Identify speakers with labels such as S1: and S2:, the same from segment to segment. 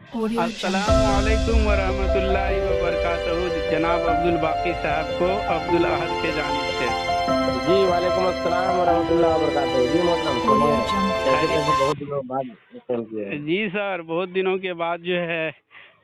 S1: Audio Jungle.
S2: अस्सलामुअलैकुम वरहमतुल्लाहि वबरकातुहू। जनाब अब्दुल बाकी साहब को अब्दुल अहद के जानिब से।
S3: जी वालेकुम अस्सलाम वरहमतुल्लाहि वबरकातुहू। जी मोहतरम
S1: Audio
S3: सुनिए,
S1: Jungle.
S3: कैसे बहुत दिनों बाद फोन किए हैं।
S2: जी सर, बहुत दिनों के बाद जो है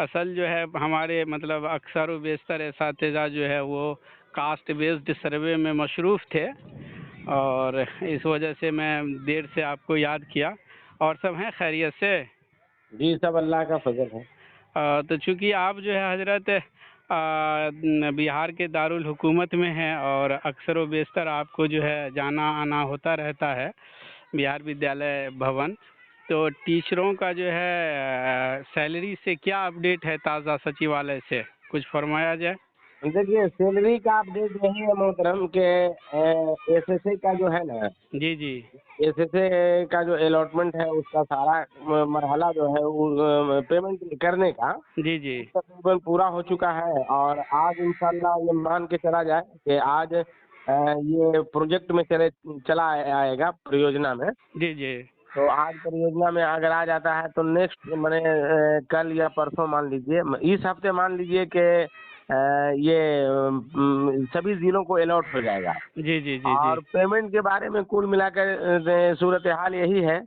S2: असल जो है हमारे मतलब अक्सर व बेशतर एसातिज़ा जो है वो कास्ट बेस्ड सर्वे में मशरूफ़ थे और इस वजह से मैं देर से आपको याद किया। और सब हैं खैरियत से?
S3: जी सब अल्लाह का फजल है।
S2: तो चूँकि आप जो है हजरत बिहार के दारुल हुकूमत में हैं और अक्सर व बेशतर आपको जो है जाना आना होता रहता है बिहार विद्यालय भवन, तो टीचरों का जो है सैलरी से क्या अपडेट है ताज़ा सचिवालय से, कुछ फरमाया जाए।
S3: देखिए सैलरी का अपडेट यही है मोहतरम के एसएसए का जो है ना,
S2: जी जी
S3: एसएसए का जो अलॉटमेंट है उसका सारा मरहला जो है वो पेमेंट करने का
S2: जी जी
S3: तकरीबन पूरा हो चुका है। और आज इंशाल्लाह ये मान के चला जाए कि आज ये प्रोजेक्ट में चला आएगा परियोजना में।
S2: जी जी।
S3: तो आज परियोजना में अगर आ जाता है तो नेक्स्ट मैंने कल या परसों मान लीजिए, इस हफ्ते मान लीजिए कि ये सभी जिलों को अलॉट हो जाएगा।
S2: जी जी जी जी।
S3: और पेमेंट के बारे में कुल मिलाकर सूरत हाल यही है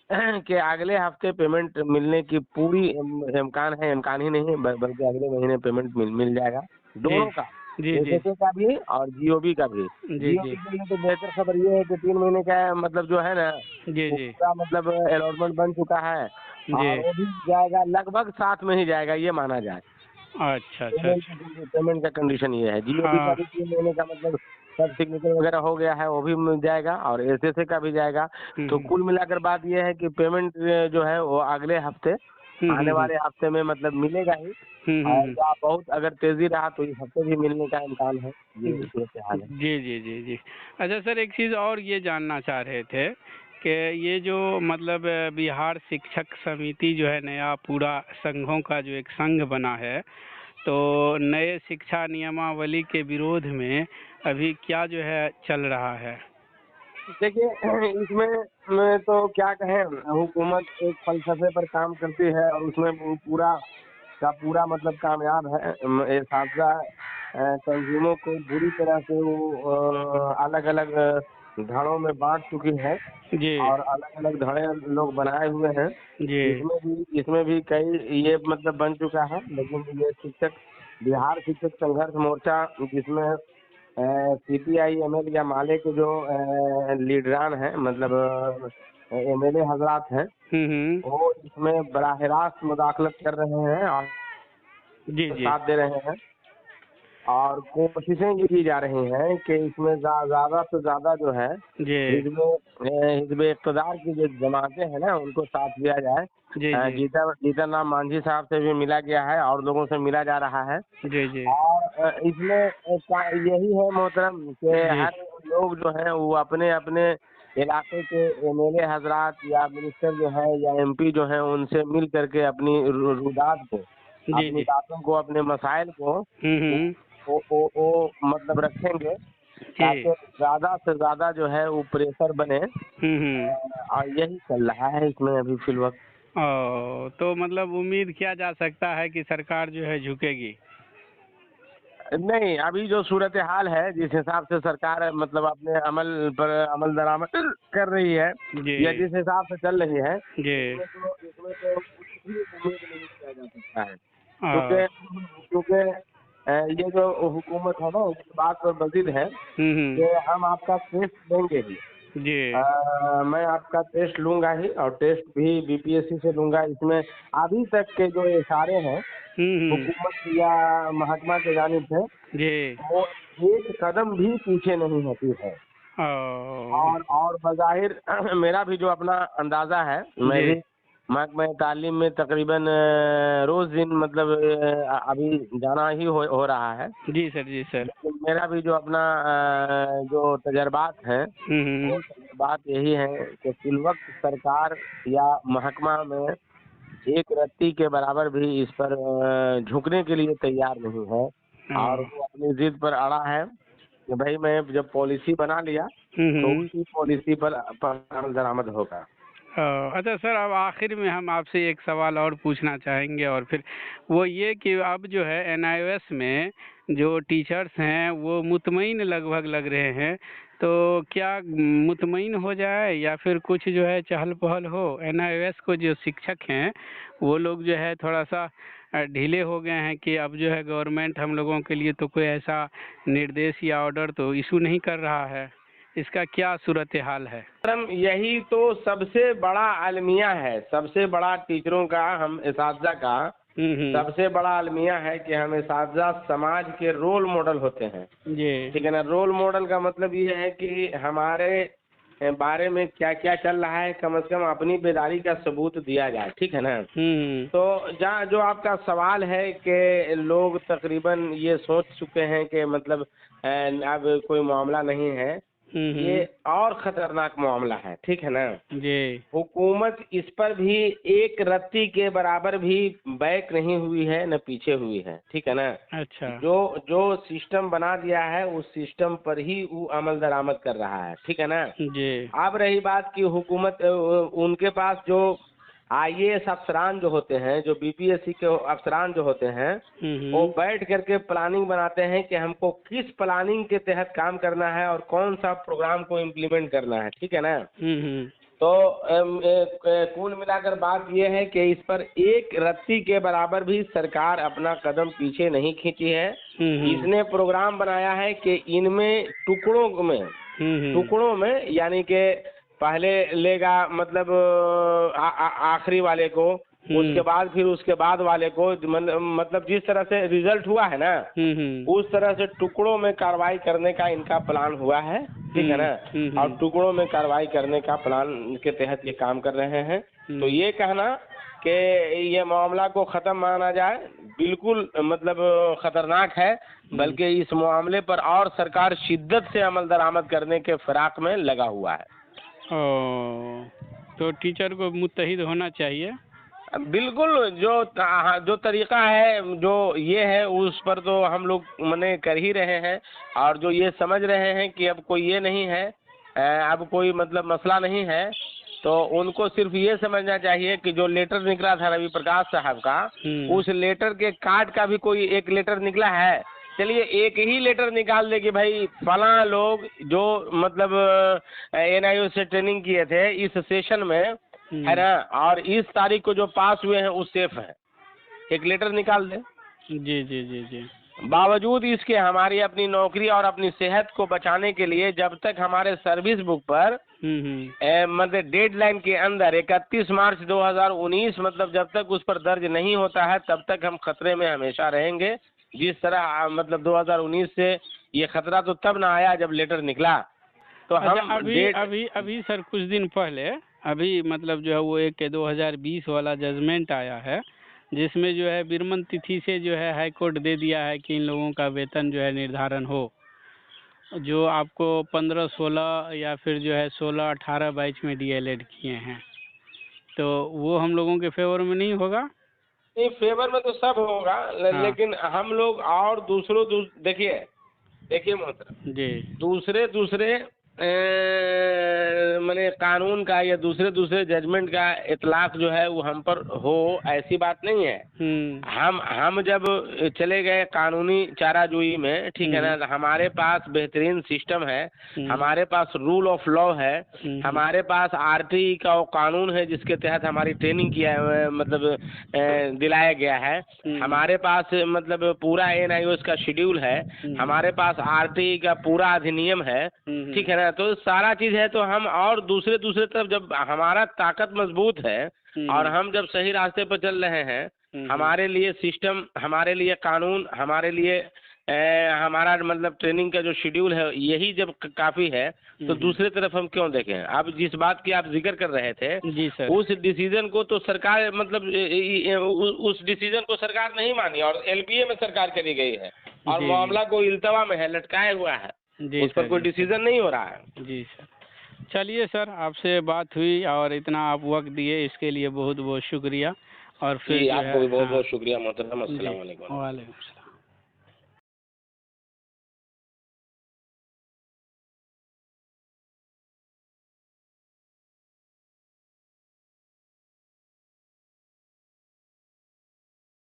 S3: कि अगले हफ्ते पेमेंट मिलने की पूरी इम्कान है, इम्कान ही नहीं बल्कि अगले महीने पेमेंट मिल जाएगा
S2: जी
S3: दोनों का,
S2: जी जी
S3: एसएसए का भी और जीओबी का भी।
S2: जी जी
S3: जीओबी के लिए तो बेहतर खबर ये है कि 3 महीने का मतलब जो है ना
S2: जी
S3: वो
S2: जी
S3: पूरा मतलब अलॉटमेंट बन चुका है
S2: जी।
S3: और वो भी जाएगा लगभग साथ में ही जाएगा ये माना जाए।
S2: अच्छा अच्छा अच्छा।
S3: पेमेंट का कंडीशन ये है। जीओबी का
S2: हाँ।
S3: भी 3 महीने का मतलब सब सिग्नेचर वगैरह हो गया है, वो भी मिल जाएगा और एसएसए का भी जाएगा। तो
S2: हम्म
S3: कुल मिलाकर बात ये है कि पेमेंट जो है वो अगले हफ्ते, आने
S2: हम्म।
S3: वाले हफ्ते में मतलब मिलेगा ही। और
S2: हम्म।
S3: या बहुत अगर तेजी रहा तो इस हफ्ते भी मिलने का इम्कान है। ये
S2: जी
S3: सूरत हाल है।
S2: जी जी जी। अच्छा सर, एक चीज़ और ये जानना चाह रहे थे कि ये जो मतलब बिहार शिक्षक समिति जो है नया पूरा संघों का जो एक संघ बना है, तो नए शिक्षा नियमावली के विरोध में अभी क्या जो है चल रहा है।
S3: देखिए इसमें मैं तो क्या कहें, हुकूमत एक फलसफे पर काम करती है और उसमें वो पूरा का पूरा मतलब कामयाब है। एसातिज़ा तंजीमों को बुरी तरह से वो अलग अलग धड़ों में बांट चुकी है
S2: जी
S3: और अलग अलग धड़े लोग बनाए हुए हैं।
S2: जी
S3: इसमें भी कई ये मतलब बन चुका है, लेकिन ये शिक्षक बिहार शिक्षक संघर्ष मोर्चा जिसमें सीपीआई एमएल या माले के जो लीडरान हैं मतलब एमएलए हजरात हैं,
S2: हम्म।
S3: वो इसमें बराह रास्त मुदाखलत कर रहे हैं और
S2: जी जी
S3: साथ दे रहे हैं। और कोशिशें ये की जा रही हैं कि इसमें ज्यादा से ज्यादा जो है
S2: जी
S3: हिजब इक़्तिदार की जो जमातें हैं ना उनको साथ दिया जाए।
S2: जी जी
S3: जीतन राम मांझी साहब से भी मिला गया है और लोगों से मिला जा रहा है।
S2: जी जी
S3: और इसमें यही है मोहतरम कि
S2: जी
S3: हर लोग जो है वो अपने अपने इलाके के एमएलए हजरात या मिनिस्टर जो है या एमपी जो है उनसे मिल करके अपनी रुदात को,
S2: जी
S3: अपनी
S2: जी।
S3: बातों को, अपने मसाइल को
S2: हम्म।
S3: वो मतलब रखेंगे
S2: जी।
S3: ताकि ज्यादा से ज्यादा जो है वो प्रेशर बने।
S2: हम्म।
S3: और यही चल रहा है इसमें अभी फिलवक्त।
S2: तो मतलब उम्मीद किया जा सकता है कि सरकार जो है झुकेगी।
S3: नहीं, अभी जो सूरत हाल है जिस हिसाब से सरकार मतलब अपने अमल पर अमल दरामद कर रही है
S2: जी
S3: या जिस हिसाब से चल रही है,
S2: जी।
S3: इसमें तो कुछ भी उम्मीद नहीं किया जा सकता है।
S2: आ,
S3: क्योंकि ये जो हुकूमत है ना इस बात पर बजिद है कि हम आपका टेस्ट लेंगे ही।
S2: जी।
S3: मैं आपका टेस्ट लूंगा ही और टेस्ट भी बीपीएससी से लूंगा। इसमें अभी तक के जो इशारे हैं
S2: हम्म।
S3: हुकूमत या महकमा के जानिब से,
S2: जी।
S3: वो एक कदम भी पीछे नहीं हटी है।
S2: ओ,
S3: और बज़ाहिर मेरा भी जो अपना अंदाज़ा है, मैं
S2: जी
S3: भी महकमा तालीम में तकरीबन रोज़ दिन मतलब अभी जाना ही हो रहा है।
S2: जी सर जी सर।
S3: लेकिन मेरा भी जो अपना जो तजर्बात हैं वो
S2: हम्म।
S3: तजर्बात यही हैं कि फिलवक्त सरकार या महकमा में एक रत्ती के बराबर भी इस पर झुकने के लिए तैयार नहीं है। और
S2: ओ,
S3: वो अपनी जिद पर अड़ा है कि भाई मैं जब पॉलिसी बना लिया तो
S2: हम्म।
S3: उसी पॉलिसी पर अमल दरामद होगा।
S2: अच्छा सर, अब आखिर में हम आपसे एक सवाल और पूछना चाहेंगे, और फिर वो ये कि अब जो है एनआईओएस में जो टीचर्स हैं वो मुतमईन लगभग लग रहे हैं, तो क्या मुतमईन हो जाए या फिर कुछ जो है चहल पहल हो? एनआईओएस को जो शिक्षक हैं वो लोग जो है थोड़ा सा ढीले हो गए हैं कि अब जो है गवर्नमेंट हम लोगों के लिए तो कोई ऐसा निर्देश या ऑर्डर तो इशू नहीं कर रहा है, इसका क्या सूरत हाल है?
S3: मैडम, यही तो सबसे बड़ा अलमिया है, सबसे बड़ा टीचरों का, हम इसातिज़ा का सबसे बड़ा अलमिया है कि हम इसातिज़ा समाज के रोल मॉडल होते हैं।
S2: जी।
S3: ठीक है ना। रोल मॉडल का मतलब ये है कि हमारे बारे में क्या क्या चल रहा है, कम से कम अपनी बेदारी का सबूत दिया जाए। ठीक है ना। तो जहाँ जो आपका सवाल है कि लोग तकरीबन ये सोच चुके हैं कि मतलब अब कोई मामला नहीं है, ये और खतरनाक मामला है। ठीक है ना।
S2: जी।
S3: हुकूमत इस पर भी एक रत्ती के बराबर भी बैक नहीं हुई है, न पीछे हुई है। ठीक है ना।
S2: अच्छा।
S3: जो जो सिस्टम बना दिया है उस सिस्टम पर ही वो अमल दरामद कर रहा है। ठीक है ना।
S2: जी।
S3: अब रही बात कि हुकूमत, उनके पास जो आईएएस अफसरान जो होते हैं, जो बीपीएससी के अफसरान जो होते हैं, वो बैठ करके प्लानिंग बनाते हैं कि हमको किस प्लानिंग के तहत काम करना है और कौन सा प्रोग्राम को इम्प्लीमेंट करना है। ठीक है ना। तो कुल मिलाकर बात यह है कि इस पर एक रत्ती के बराबर भी सरकार अपना कदम पीछे नहीं खींची है। इसने प्रोग्राम बनाया है कि इनमें टुकड़ों में यानी कि पहले लेगा मतलब आखिरी वाले को, उसके बाद फिर उसके बाद वाले को, मतलब जिस तरह से रिजल्ट हुआ है ना, उस तरह से टुकड़ों में कार्रवाई करने का इनका प्लान हुआ है। ठीक है ना। और टुकड़ों में कार्रवाई करने का प्लान के तहत ये काम कर रहे हैं। तो ये कहना कि ये मामला को खत्म माना जाए बिल्कुल मतलब खतरनाक है, बल्कि इस मामले पर और सरकार शिद्दत से अमल दरामद करने के फिराक में लगा हुआ है।
S2: तो टीचर को मुत्तहिद होना चाहिए।
S3: बिल्कुल। जो तरीका है, जो ये है, उस पर तो हम लोग मने कर ही रहे हैं। और जो ये समझ रहे हैं कि अब कोई ये नहीं है, अब कोई मतलब मसला नहीं है, तो उनको सिर्फ ये समझना चाहिए कि जो लेटर निकला था रवि प्रकाश साहब का, उस लेटर के कार्ड का भी कोई एक लेटर निकला है। चलिए एक ही लेटर निकाल दे कि भाई फलां लोग जो मतलब एनआईओ से ट्रेनिंग किए थे इस सेशन में, है ना, और इस तारीख को जो पास हुए हैं वो सेफ है, एक लेटर निकाल दे।
S2: जी जी जी जी।
S3: बावजूद इसके हमारी अपनी नौकरी और अपनी सेहत को बचाने के लिए जब तक हमारे सर्विस बुक पर मतलब डेडलाइन के अंदर 31 मार्च 2019 मतलब जब तक उस पर दर्ज नहीं होता है तब तक हम खतरे में हमेशा रहेंगे। जिस तरह मतलब 2019 से ये खतरा तो तब ना आया जब लेटर निकला। तो
S2: अच्छा,
S3: हम
S2: अभी सर कुछ दिन पहले अभी मतलब जो है वो एक 2020 वाला जजमेंट आया है, जिसमें जो है विरमन तिथि से जो है हाई कोर्ट दे दिया है कि इन लोगों का वेतन जो है निर्धारण हो, जो आपको 15-16 या फिर जो है 16-18 बैच में डीएलएड किए हैं, तो वो हम लोगों के फेवर में नहीं होगा?
S3: नहीं, फेवर में तो सब होगा।
S2: हाँ।
S3: लेकिन हम लोग और देखिए मोहतरम
S2: जी।
S3: दूसरे माने कानून का या दूसरे जजमेंट का इतलाक जो है वो हम पर हो, ऐसी बात नहीं है। हम जब चले गए कानूनी चाराजोई में, ठीक है ना, हमारे पास बेहतरीन सिस्टम है, हमारे पास रूल ऑफ लॉ है, हमारे पास आरटीई का वो कानून है जिसके तहत हमारी ट्रेनिंग किया मतलब दिलाया गया है, हमारे पास मतलब पूरा एनआईओएस का शेड्यूल है, हमारे पास आरटीई का पूरा अधिनियम है। ठीक है ना। तो सारा चीज है। तो हम और दूसरे तरफ जब हमारा ताकत मजबूत है और हम जब सही रास्ते पर चल रहे हैं, हमारे लिए सिस्टम, हमारे लिए कानून, हमारे लिए हमारा मतलब ट्रेनिंग का जो शेड्यूल है यही जब काफी है, तो दूसरे तरफ हम क्यों देखें। अब जिस बात की आप जिक्र कर रहे थे,
S2: जी सर,
S3: उस डिसीजन को तो सरकार मतलब उस डिसीजन को सरकार नहीं मानी और एलपीए में सरकार चली गई है और मामला को इल्तवा में है, लटकाया हुआ है, उस पर कोई डिसीजन नहीं हो रहा है।
S2: जी सर। चलिए सर, आपसे बात हुई और इतना आप वक्त दिए इसके लिए बहुत बहुत शुक्रिया। और फिर
S3: आपको भी बहुत
S2: हाँ,
S3: बहुत शुक्रिया मोहतरम। अस्सलाम वालेकुम।
S2: वालेकुम।